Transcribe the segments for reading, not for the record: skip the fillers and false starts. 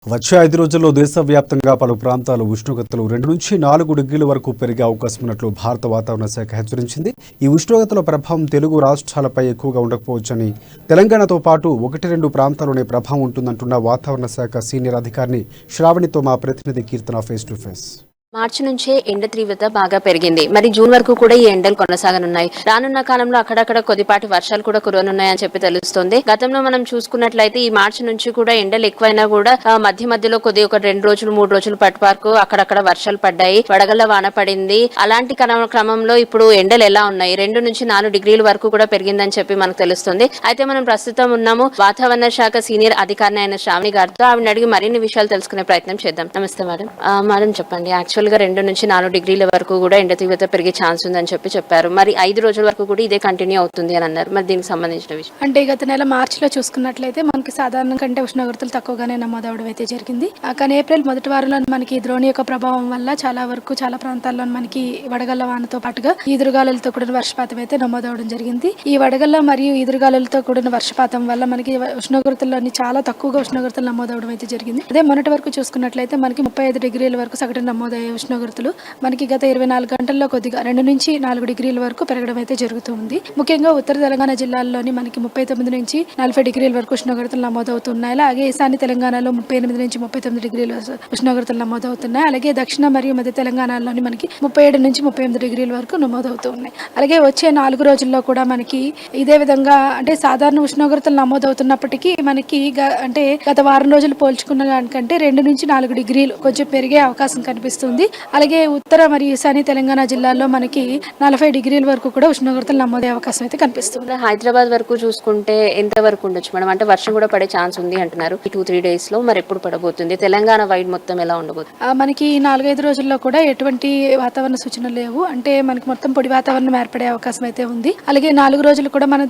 వచ్చే 5 రోజుల్లో దేశవ్యాప్తంగా పలు ప్రాంతాలు ఉష్ణోగ్రతలు 2 నుంచి 4 డిగ్రీల వరకు పెరిగే అవకాశం ఉన్నట్లు భారత వాతావరణ శాఖ హెచ్చరించింది. ఈ ఉష్ణోగ్రతల ప్రభావం తెలుగు రాష్ట్రాలపై ఎక్కువగా ఉండకపోవచ్చని, తెలంగాణతో పాటు 1-2 ప్రాంతాల్లోనే ప్రభావం ఉంటుందంటున్న వాతావరణ శాఖ సీనియర్ అధికారిని శ్రావణితో మా ప్రతినిధి కీర్తన ఫేస్ టు ఫేస్. మార్చి నుంచే ఎండ తీవ్రత బాగా పెరిగింది. మరి జూన్ వరకు కూడా ఈ ఎండలు కొనసాగనున్నాయి. రానున్న కాలంలో అక్కడక్కడ కొద్దిపాటి వర్షాలు కూడా కురవనున్నాయని చెప్పి తెలుస్తోంది. గతంలో మనం చూసుకున్నట్లయితే ఈ మార్చి నుంచి కూడా ఎండలు ఎక్కువైనా కూడా మధ్యలో ఒక 2 రోజులు 3 రోజులు పట్టు వరకు అక్కడక్కడ వర్షాలు పడ్డాయి, వడగళ్ల వాన పడింది. అలాంటి క్రమంలో ఇప్పుడు ఎండలు ఎలా ఉన్నాయి? 2 నుంచి 4 డిగ్రీల వరకు కూడా పెరిగిందని చెప్పి మనకు తెలుస్తుంది. అయితే మనం ప్రస్తుతం ఉన్నాము వాతావరణ శాఖ సీనియర్ అధికారి అయిన శ్రావణి గారితో. ఆవిడ అడిగి మరిన్ని విషయాలు తెలుసుకునే ప్రయత్నం చేద్దాం. నమస్తే మేడం. మేడం చెప్పండి, యాక్చువల్ గా 2 నుంచి 4 డిగ్రీల వరకు కూడా ఎండ తీవ్రత పెరిగే ఛాన్స్ ఉందని చెప్పారు. మరి 5 రోజుల వరకు కూడా ఇదే కంటిన్యూ అవుతుంది అని అన్నారు. మరి దీనికి సంబంధించిన విషయం అంటే గత నెల మార్చిలో చూసుకున్నట్లయితే మనకి సాధారణ కంటే ఉష్ణోగ్రతలు తక్కువగానే నమోదవడం అయితే జరిగింది. కానీ ఏప్రిల్ మొదటి వారంలో మనకి ద్రోణి యొక్క ప్రభావం వల్ల చాలా ప్రాంతాల్లో మనకి వడగళ్ల వానతో పాటుగా ఈదురుగాలులతో కూడిన వర్షపాతం అయితే నమోదవడం జరిగింది. ఈ వడగళ్ల మరియు ఈదురుగాలులతో కూడిన వర్షపాతం వల్ల మనకి ఉష్ణోగ్రతల్లోని చాలా తక్కువగా ఉష్ణోగ్రతలు నమోదవడం అయితే జరిగింది. అదే మొన్నటి వరకు చూసుకున్నట్లయితే మనకి 35 డిగ్రీల వరకు సగటున నమోదయ్యే ఉష్ణోగ్రతలు మనకి గత 24 గంటల్లో కొద్దిగా 2 నుంచి 4 డిగ్రీల వరకు పెరగడం అయితే జరుగుతుంది. ముఖ్యంగా ఉత్తర తెలంగాణ జిల్లాల్లోని మనకి 39 నుంచి 40 డిగ్రీల వరకు ఉష్ణోగ్రతలు నమోదవుతున్నాయి. అలాగే ఈశాన్య తెలంగాణలో 38 నుంచి 39 డిగ్రీల ఉష్ణోగ్రతలు నమోదవుతున్నాయి. అలాగే దక్షిణ మరియు మధ్య తెలంగాణలోని మనకి 37 నుంచి 38 డిగ్రీల వరకు నమోదవుతున్నాయి. అలాగే వచ్చే 4 రోజుల్లో కూడా మనకి ఇదే విధంగా అంటే సాధారణ ఉష్ణోగ్రతలు నమోదవుతున్నప్పటికీ మనకి అంటే గత వారం రోజులు పోల్చుకున్న దానికంటే 2 నుంచి 4 డిగ్రీలు కొంచెం పెరిగే అవకాశం కనిపిస్తుంది. అలాగే ఉత్తర మరియు ఈశాన్య తెలంగాణ జిల్లాల్లో మనకి 40 డిగ్రీల వరకు కూడా ఉష్ణోగ్రతలు నమోదయ్యే అవకాశం అయితే కనిపిస్తుంది. హైదరాబాద్ వరకు చూసుకుంటే ఎంత వరకు ఉండొచ్చు మేడం? అంటే వర్షం కూడా పడే ఛాన్స్ ఉంది అంటున్నారు. 2-3 డేస్ లో మరి ఎప్పుడు పడబోతుంది? తెలంగాణ వైడ్ మొత్తం ఎలా ఉండబోతుంది? మనకి 4-5 రోజుల్లో కూడా ఎటువంటి వాతావరణ సూచనలు లేవు. అంటే మనకి మొత్తం పొడి వాతావరణం ఏర్పడే అవకాశం అయితే ఉంది. అలాగే 4 రోజులు కూడా మన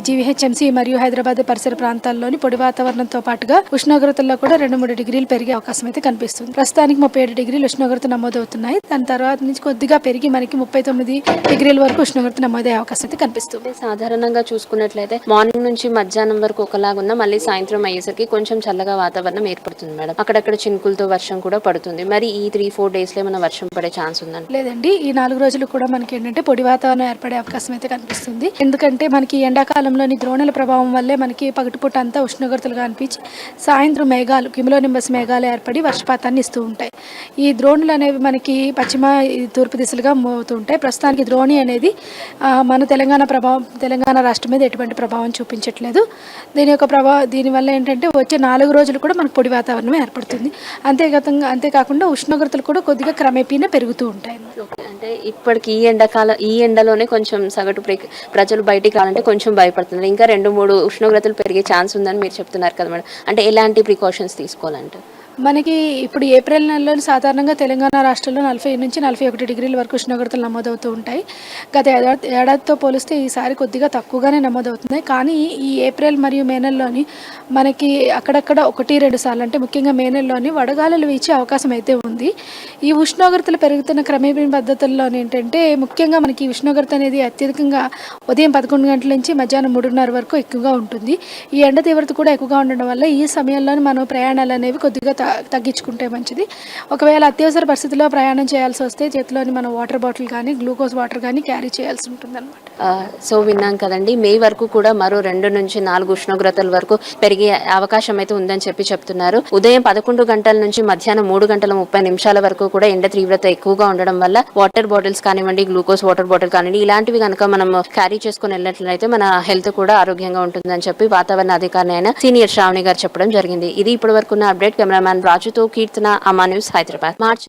జీవీహెచ్ఎంసీ మరియు హైదరాబాద్ పరిసర ప్రాంతాల్లోని పొడి వాతావరణంతో పాటుగా ఉష్ణోగ్రతల్లో కూడా 2-3 డిగ్రీలు పెరిగే అవకాశం అయితే కనిపిస్తుంది. ప్రస్తుతానికి 37 డిగ్రీలు ఉష్ణోగ్రత నమోదవుతున్నాయి. దాని తర్వాత నుంచి కొద్దిగా పెరిగి మనకి 39 డిగ్రీల వరకు ఉష్ణోగ్రత నమోదయ్యే అవకాశం అయితే కనిపిస్తుంది. సాధారణంగా చూసుకున్నట్లయితే మార్నింగ్ నుంచి మధ్యాహ్నం వరకు ఒకలాగున్నా మళ్ళీ సాయంత్రం అయ్యేసరికి కొంచెం చల్లగా వాతావరణం ఏర్పడుతుంది మేడం. అక్కడక్కడ చినుకులతో వర్షం కూడా పడుతుంది. మరి ఈ 3-4 డేస్ లో ఏమైనా వర్షం పడే ఛాన్స్ ఉందండి? లేదండి, ఈ 4 రోజులు కూడా మనకి ఏంటంటే పొడి వాతావరణం ఏర్పడే అవకాశం అయితే కనిపిస్తుంది. ఎందుకంటే మనకి ఎండాకాలంలోని ద్రోణుల ప్రభావం వల్లే మనకి పగటిపూట అంతా ఉష్ణోగ్రతలు కనిపించి సాయంత్రం మేఘాలు క్యుములోనింబస్ మేఘాలు ఏర్పడి వర్షపాతాన్ని ఇస్తూ ఉంటాయి. ఈ ద్రోణులు అనేవి మనకి పశ్చిమ తూర్పు దిశలుగా మోగుతూ ఉంటాయి. ప్రస్తుతానికి ద్రోణి అనేది మన తెలంగాణ రాష్ట్రం మీద ఎటువంటి ప్రభావం చూపించట్లేదు. దీనివల్ల ఏంటంటే వచ్చే 4 రోజులు కూడా మనకు పొడి వాతావరణం ఏర్పడుతుంది. అంతేకాకుండా ఉష్ణోగ్రతలు కూడా కొద్దిగా క్రమేపీనే పెరుగుతూ ఉంటాయి. అంటే ఇప్పటికి ఈ ఎండలోనే కొంచెం సగటు ప్రజలు బయటికి రావాలంటే కొంచెం భయపడుతున్నారు. ఇంకా 2-3 ఉష్ణోగ్రతలు పెరిగే ఛాన్స్ ఉందని మీరు చెప్తున్నారు కదా మేడం. అంటే ఎలాంటి ప్రికాషన్స్ తీసుకోవాలంటే? మనకి ఇప్పుడు ఏప్రిల్ నెలలో సాధారణంగా తెలంగాణ రాష్ట్రంలో 40 నుంచి 41 డిగ్రీల వరకు ఉష్ణోగ్రతలు నమోదవుతూ ఉంటాయి. గత ఏడాదితో పోలిస్తే ఈసారి కొద్దిగా తక్కువగానే నమోదవుతున్నాయి. కానీ ఈ ఏప్రిల్ మరియు మే నెలలోని మనకి అక్కడక్కడ 1-2 సార్లు అంటే ముఖ్యంగా మే నెలలోని వడగాలులు వీచే అవకాశం అయితే ఉంది. ఈ ఉష్ణోగ్రతలు పెరుగుతున్న క్రమేపీ పద్ధతుల్లోనే ఏంటంటే ముఖ్యంగా మనకి ఉష్ణోగ్రత అనేది అత్యధికంగా ఉదయం 11 గంటల నుంచి మధ్యాహ్నం 3:30 వరకు ఎక్కువగా ఉంటుంది. ఈ ఎండ తీవ్రత కూడా ఎక్కువగా ఉండడం వల్ల ఈ సమయంలో మనం ప్రయాణాలు అనేవి కొద్దిగా తగ్గించుకుంటే మంచిది. ఒకవేళ అత్యవసర పరిస్థితుల్లో ప్రయాణం చేయాల్సి వస్తే చేతిలోని మనం వాటర్ బాటిల్ కానీ గ్లూకోజ్ వాటర్ కానీ క్యారీ చేయాల్సి ఉంటుంది అనమాట. సో విన్నాం కదండి, మే వరకు కూడా మరో 2 నుంచి 4 ఉష్ణోగ్రతల వరకు పెరిగే అవకాశం అయితే ఉందని చెప్తున్నారు. ఉదయం 11 గంటల నుంచి మధ్యాహ్నం 3:30 వరకు కూడా ఎండ తీవ్రత ఎక్కువగా ఉండడం వల్ల వాటర్ బాటిల్స్ కానివ్వండి, గ్లూకోజ్ వాటర్ బాటిల్ కానివ్వండి, ఇలాంటివి కనుక మనం క్యారీ చేసుకుని వెళ్ళినట్లయితే మన హెల్త్ కూడా ఆరోగ్యంగా ఉంటుందని చెప్పి వాతావరణ అధికారి అయిన సీనియర్ శ్రావణి గారు చెప్పడం జరిగింది. ఇది ఇప్పటి వరకు ఉన్న అప్డేట్. కెమెరామ్యాన్ రాజుతో కీర్తన, అమా న్యూస్, హైదరాబాద్. మార్చి